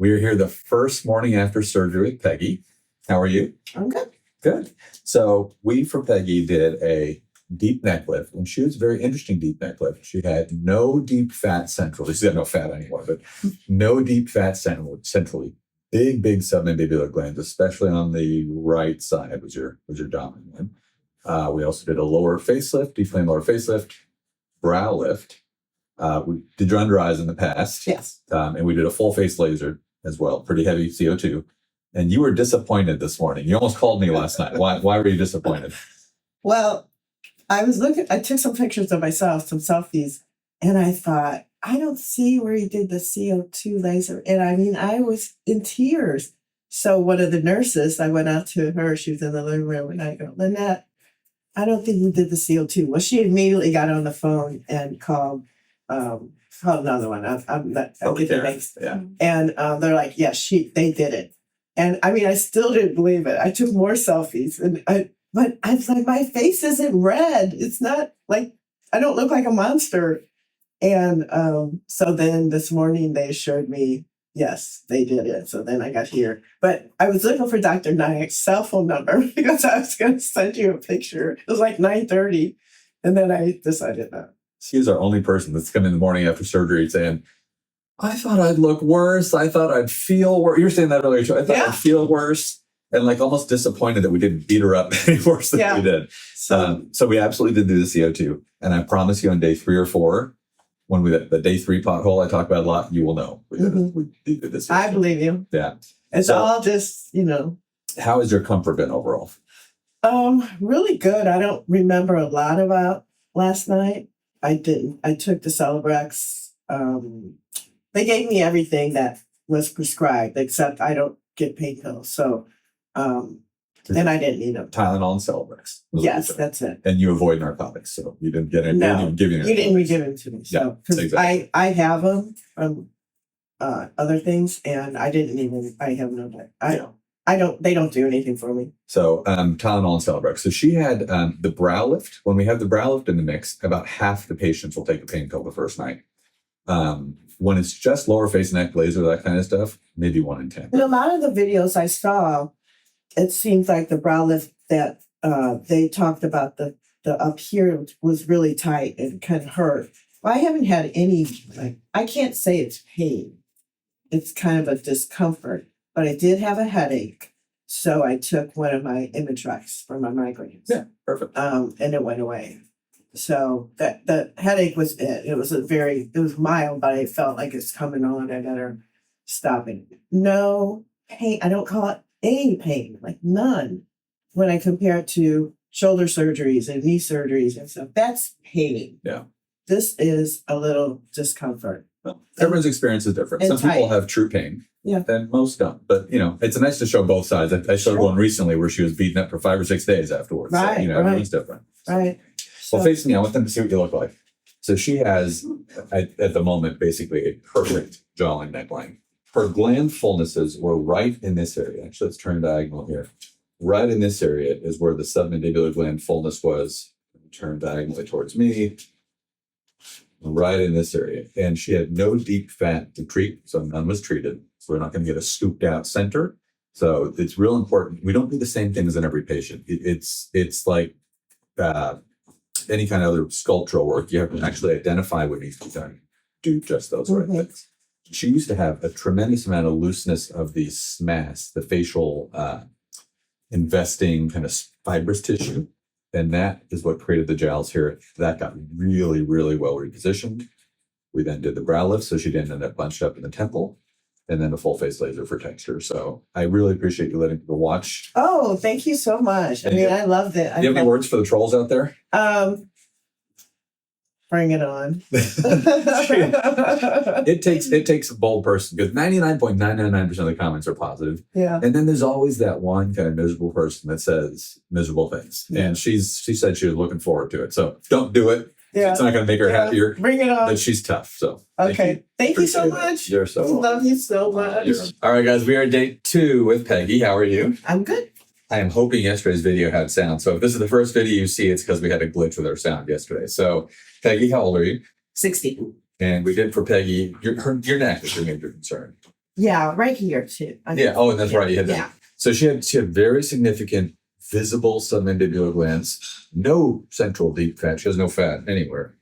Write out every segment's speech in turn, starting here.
We are here the first morning after surgery with Peggy. How are you? I'm good. Good. So we, for Peggy, did a deep neck lift, and she was a very interesting deep neck lift. She had no deep fat centrally. She's got no fat anymore, but no deep fat centrally. Big submandibular glands, especially on the right side was your dominant one. We also did a lower facelift, deep lower facelift, brow lift. We did your under eyes in the past. Yes. And we did a full face laser as well, pretty heavy CO2. And you were disappointed this morning. You almost called me last night. Why were you disappointed? Well, I took some pictures of myself, some selfies, and I thought, I don't see where you did the CO2 laser. And I mean, I was in tears. So one of the nurses, I went out to her, she was in the living room, and I go, Lynette, I don't think you did the CO2. Well, she immediately got on the phone and called another one. I'm not, I'll get the names. Yeah. And they're like, yes, they did it. And I mean, I still didn't believe it. I took more selfies, but I was like, my face isn't red. It's not like, I don't look like a monster. And so then this morning they assured me, yes, they did it. So then I got here. But I was looking for Dr. Nyack's cell phone number because I was going to send you a picture. It was like 9:30. And then I decided not. She is our only person that's come in the morning after surgery saying, I thought I'd look worse. I thought I'd feel worse. You were saying that earlier, too. I thought I'd feel worse. And like almost disappointed that we didn't beat her up any worse than we did. So we absolutely did do the CO2. And I promise you on day 3 or 4, when the day 3 pothole I talk about a lot, you will know. We did this. I believe you. Yeah. It's all just, How has your comfort been overall? Really good. I don't remember a lot about last night. I didn't. I took the Celebrex. They gave me everything that was prescribed, except I don't get pain pills. So, and I didn't need them. Tylenol and Celebrex. Yes, that's it. And you avoid narcotics, so you didn't get it. No, you didn't give them to me. So, because exactly. I have them from other things, and I didn't even. I have no. I don't. They don't do anything for me. So Tylenol and Celebrex. So she had the brow lift. When we have the brow lift in the mix, about half the patients will take a pain pill the first night. When it's just lower face, neck, laser, that kind of stuff, maybe 1 in 10. In a lot of the videos I saw, it seems like the brow lift that they talked about the up here was really tight and kind of hurt. Well, I haven't had any, I can't say it's pain. It's kind of a discomfort, but I did have a headache. So I took one of my Imitrex for my migraines. Yeah, perfect. And it went away. So the headache was it. It was mild, but I felt like it's coming on. I better stop it. No pain. I don't call it any pain, like none. When I compare it to shoulder surgeries and knee surgeries and stuff, that's pain. Yeah. This is a little discomfort. Well, everyone's experience is different. Some people have true pain. Yeah. And most don't. But, it's nice to show both sides. I showed one recently where she was beaten up for 5 or 6 days afterwards. Right, so, everyone's different. So. Right. Well, face me, I want them to see what you look like. So she has, at the moment, basically a perfect jawline neckline. Her gland fullnesses were right in this area. Actually, let's turn diagonal here. Right in this area is where the submandibular gland fullness was. Turn diagonally towards me. Right in this area. And she had no deep fat to treat, so none was treated. So we're not going to get a scooped out center. So it's real important. We don't do the same things in every patient. It's like any kind of other sculptural work. You have to actually identify what needs to be done. Do just those right things. She used to have a tremendous amount of looseness of the SMAS, the facial investing kind of fibrous tissue. And that is what created the jowls here. That got really, really well repositioned. We then did the brow lift, so she didn't end up bunched up in the temple. And then the full face laser for texture. So I really appreciate you letting people watch. Oh, thank you so much. And I loved it. Do you have any words for the trolls out there? Bring it on. It takes a bold person, because 99.999% of the comments are positive. Yeah. And then there's always that one kind of miserable person that says miserable things. Yeah. And she said she was looking forward to it. So don't do it. Yeah. It's not going to make her happier. Bring it on. But she's tough. So okay. Thank you so much. You're so welcome. Love you so much. All right, guys. We are at day 2 with Peggy. How are you? I'm good. I am hoping yesterday's video had sound. So if this is the first video you see, it's because we had a glitch with our sound yesterday. So Peggy, how old are you? 60. And we did for Peggy, your neck is your major concern. Yeah, right here too. Yeah. Oh, and that's right. You had that. Yeah. So she had very significant visible submandibular glands, no central deep fat. She has no fat anywhere.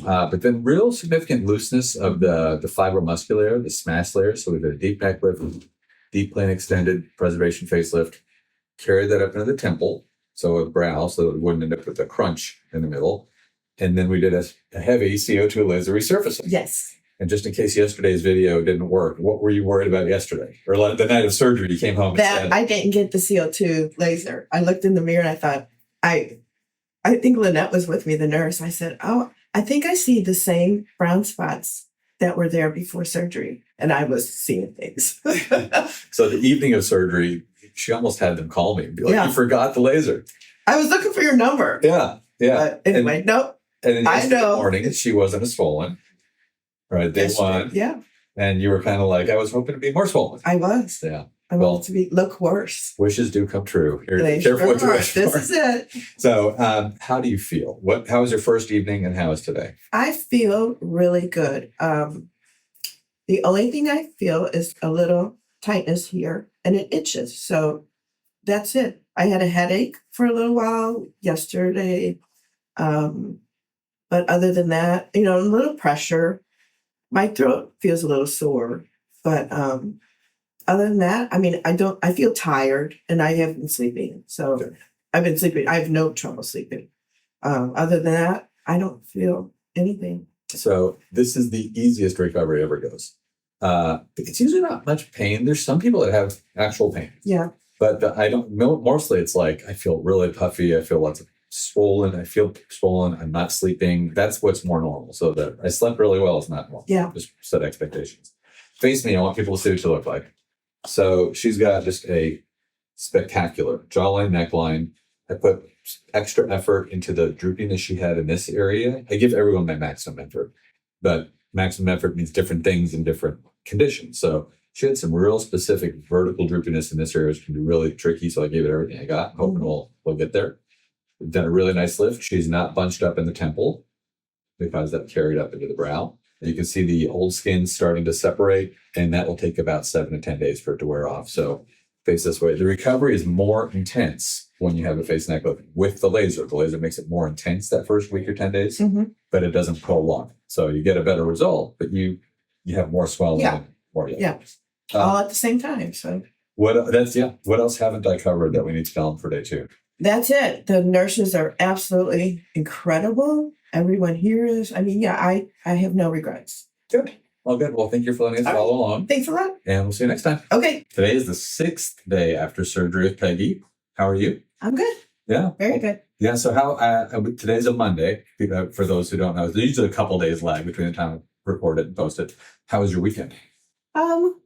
But then real significant looseness of the fibromuscular, the SMAS layer. So we did a deep neck lift, deep plane extended, preservation facelift, carried that up into the temple, so a brow, so it wouldn't end up with a crunch in the middle. And then we did a heavy CO2 laser resurfacing. Yes. And just in case yesterday's video didn't work, what were you worried about yesterday? Or like the night of surgery, you came home and That said, I didn't get the CO2 laser. I looked in the mirror and I thought, I think Lynette was with me, the nurse. I said, oh, I think I see the same brown spots that were there before surgery. And I was seeing things. So the evening of surgery, she almost had them call me and be like, Yeah. you forgot the laser. I was looking for your number. Yeah. Yeah. But anyway, nope. And then I yesterday know. morning, she wasn't as swollen. Right. Day one. Yeah, And you were kind of like, I was hoping to be more swollen. I was. Yeah. I wanted to look worse. Wishes do come true. Here, They careful what you sure wish are. for. This is it. So, how do you feel? How was your first evening, and how is today? I feel really good. The only thing I feel is a little tightness here, and it itches. So that's it. I had a headache for a little while yesterday, but other than that, a little pressure. My throat feels a little sore, but other than that, I feel tired, and I have been sleeping. So Okay. I've been sleeping. I have no trouble sleeping. Other than that, I don't feel anything. So this is the easiest recovery ever goes. It's usually not much pain. There's some people that have actual pain, Yeah. but I don't. Mostly, it's like I feel really puffy. I feel lots of swollen. I feel swollen. I'm not sleeping. That's what's more normal. So that I slept really well is not normal. Yeah. Just set expectations. Face me. I want people to see what you look like. So she's got just a spectacular jawline, neckline. I put extra effort into the droopiness she had in this area. I give everyone my maximum effort, but maximum effort means different things in different conditions. So she had some real specific vertical droopiness in this area, which can be really tricky. So I gave it everything I got, hoping we'll get there. We've done a really nice lift. She's not bunched up in the temple because that carried up into the brow. You can see the old skin starting to separate, and that will take about 7 to 10 days for it to wear off. So face this way. The recovery is more intense when you have a face neck lift with the laser. The laser makes it more intense that first week or 10 days, but it doesn't prolong. So you get a better result, but you have more swelling. Yeah. And more. Yeah. All at the same time. So What else haven't I covered that we need to tell them for day 2? that's it. The nurses are absolutely incredible. Everyone here is. I have no regrets. Good. Well, good. Well, thank you for letting us follow along. Thanks a lot. And we'll see you next time. Okay. Today is the 6th day after surgery with Peggy. How are you? I'm good. Yeah. Very good. Yeah. So today's a Monday. For those who don't know, there's usually a couple days lag between the time I record it and post it. How was your weekend?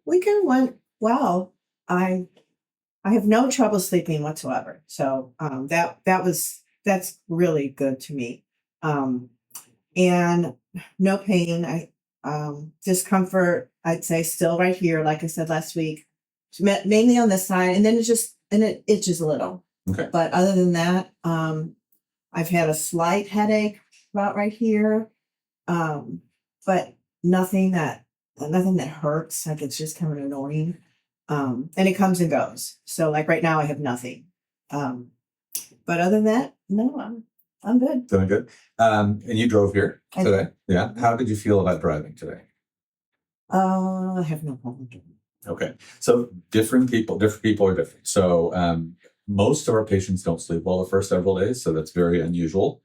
Weekend went well. I have no trouble sleeping whatsoever. So that's really good to me. And no pain. Discomfort, I'd say still right here, like I said last week, mainly on this side, and then it itches a little. Okay. But other than that, I've had a slight headache about right here, but nothing that hurts. Like it's just kind of annoying, and it comes and goes. So like right now, I have nothing. But other than that, no, I'm good. Doing good. And you drove here I today? Yeah. How did you feel about driving today? I have no problem doing it. Okay. So different people are different. So most of our patients don't sleep well the first several days. So that's very unusual.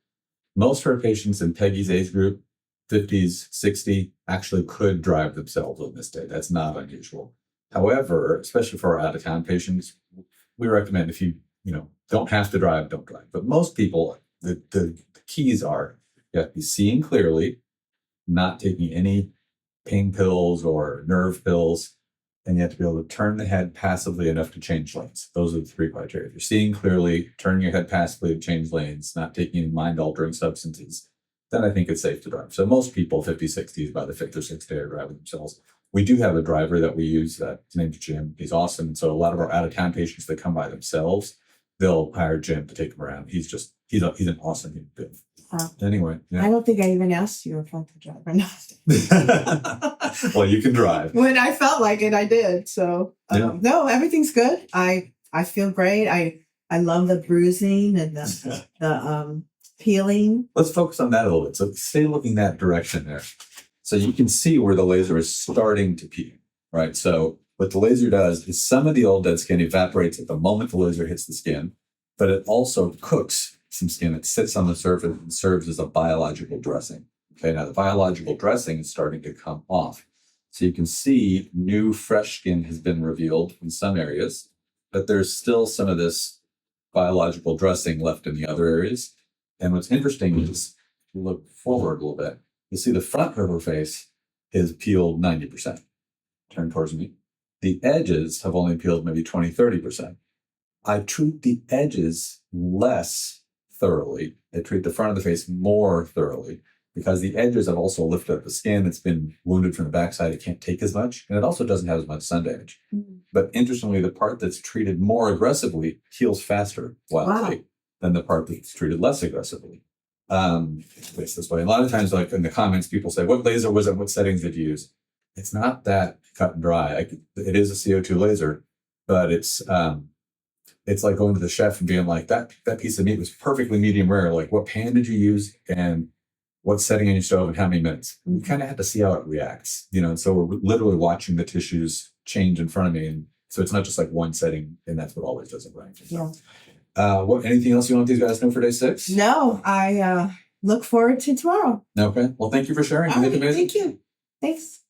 Most of our patients in Peggy's age group, 50s, 60, actually could drive themselves on this day. That's not unusual. However, especially for our out-of-town patients, we recommend if you don't have to drive, don't drive. But most people, the keys are you have to be seeing clearly, not taking any pain pills or nerve pills, and you have to be able to turn the head passively enough to change lanes. Those are the 3 criteria. If you're seeing clearly, turning your head passively to change lanes, not taking any mind-altering substances, then I think it's safe to drive. So most people, 50s, 60s, by the 5th or 6th day are driving themselves. We do have a driver that we use that his name's Jim. He's awesome. So a lot of our out-of-town patients that come by themselves, they'll hire Jim to take them around. He's an awesome human being. Anyway, yeah. I don't think I even asked you if I could drive or not. Well, you can drive. When I felt like it, I did. So Yeah. no, everything's good. I feel great. I love the bruising and the peeling. Let's focus on that a little bit. So stay looking that direction there. So you can see where the laser is starting to peel, right? So what the laser does is some of the old dead skin evaporates at the moment the laser hits the skin, but it also cooks some skin. It sits on the surface and serves as a biological dressing. Okay, now the biological dressing is starting to come off. So you can see new fresh skin has been revealed in some areas, but there's still some of this biological dressing left in the other areas. And what's interesting is, if you look forward a little bit, you'll see the front of her face is peeled 90%. Turn towards me. The edges have only peeled maybe 20, 30%. I treat the edges less thoroughly. I treat the front of the face more thoroughly because the edges have also lifted up the skin. It's been wounded from the backside. It can't take as much, and it also doesn't have as much sun damage. But interestingly, the part that's treated more aggressively heals faster wildly than the part that's treated less aggressively. It's this way. A lot of times, like in the comments, people say, what laser was it? What settings did you use? It's not that cut and dry. It is a CO2 laser, but it's like going to the chef and being like, that piece of meat was perfectly medium rare. Like, what pan did you use and what setting on your stove and how many minutes? You kind of have to see how it reacts, and so we're literally watching the tissues change in front of me. And so it's not just like one setting, and that's what always does it right. Yeah. Anything else you want these guys to know for day 6? No, I look forward to tomorrow. Okay. Well, thank you for sharing. All You right, look amazing. thank you. Thanks.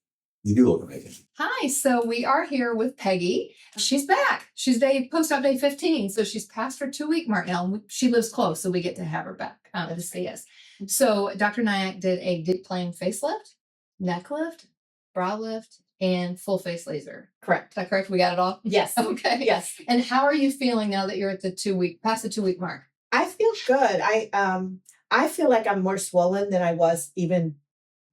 You do look amazing. Hi, so we are here with Peggy. She's back. She's post-op day 15, so she's past her 2-week mark now. She lives close, so we get to have her back to see us. So Dr. Nyack did a deep plane facelift, neck lift, brow lift, and full face laser. Correct. Is that correct? We got it all? Yes. Okay. Yes. And how are you feeling now that you're at past the 2-week mark? I feel good. I feel like I'm more swollen than I was even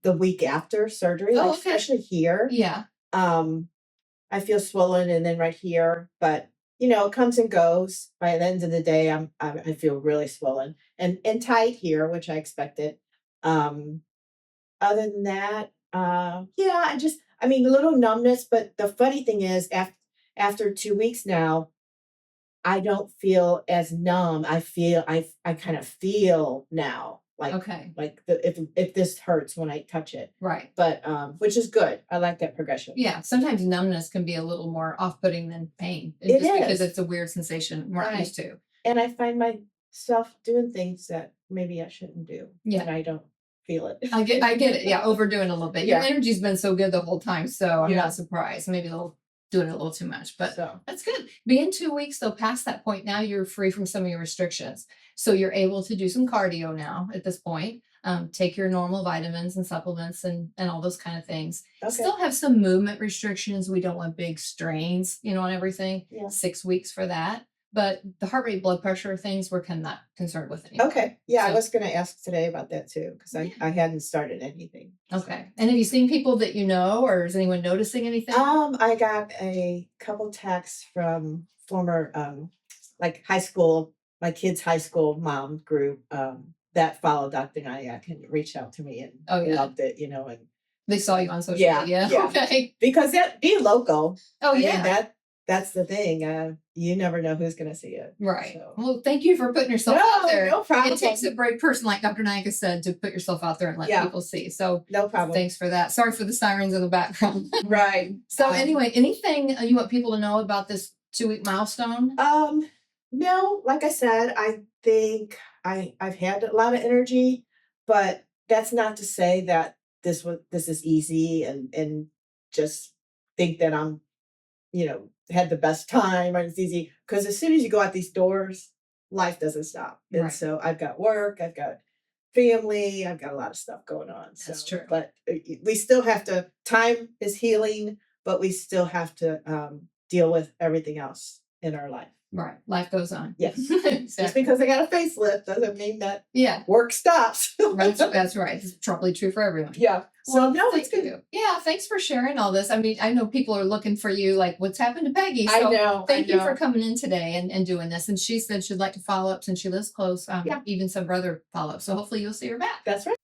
the week after surgery, Oh, like okay. especially here. Yeah. I feel swollen and then right here, but it comes and goes. By the end of the day, I feel really swollen and tight here, which I expected. Other than that, a little numbness, but the funny thing is after 2 weeks now, I don't feel as numb. I kind of feel now like, Okay. like if this hurts when I touch it, Right. but, which is good. I like that progression. Yeah. Sometimes numbness can be a little more off-putting than pain. It just because is. it's a weird sensation we're not Right. used to. And I find myself doing things that maybe I shouldn't do. Yeah. And I don't feel it. I get it. Yeah, overdoing a little bit. Your Yeah. energy's been so good the whole time, so I'm Yeah. not surprised. Maybe doing it a little too much, but So that's good. Being 2 weeks though, past that point, now you're free from some of your restrictions, so you're able to do some cardio now. At this point, take your normal vitamins and supplements and all those kind of things. okay. Still have some movement restrictions. We don't want big strains, on everything. Yeah. 6 weeks for that. But the heart rate, blood pressure things, we're not concerned with anymore. Okay. Yeah, I So- was going to ask today about that too, because I hadn't started anything. Okay. And have you seen people that or is anyone noticing anything? I got a couple texts from former like high school, my kids' high school mom group that followed Dr. Nyack and reached out to me and Oh, yeah. loved it, and They saw you on social Yeah, media. yeah. Okay. because that being local, Oh, I mean, yeah. that's the thing. You never know who's going to see it. Right. So. Well, thank you for putting yourself out there. No problem. It takes a brave person, like Dr. Nyack said, to put yourself out there and let Yeah. people see. So No problem. thanks for that. Sorry for the sirens in the background. Right. So anyway, anything you want people to know about this 2-week milestone? No, like I said, I think I've had a lot of energy, but that's not to say that this is easy and just think that I'm, had the best time and it's easy. Because as soon as you go out these doors, life doesn't stop. And Right. so I've got work, I've got family, I've got a lot of stuff going on. That's So, true. But we still have to, time is healing, but we still have to deal with everything else in our life. Right. Life goes on. Yes. Just Exactly. because I got a facelift doesn't mean that Yeah. work stops. That's right. It's probably true for everyone. Yeah. So no, Thank it's good. you. Yeah, thanks for sharing all this. I mean, I know people are looking for you, like, what's happened to Peggy? I So know. thank I you know. for coming in today and doing this. And she said she'd like to follow up since she lives close, Yeah. even some brother follow up. So hopefully you'll see her back. That's right.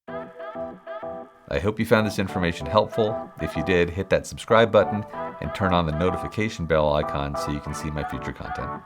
I hope you found this information helpful. If you did, hit that subscribe button and turn on the notification bell icon so you can see my future content.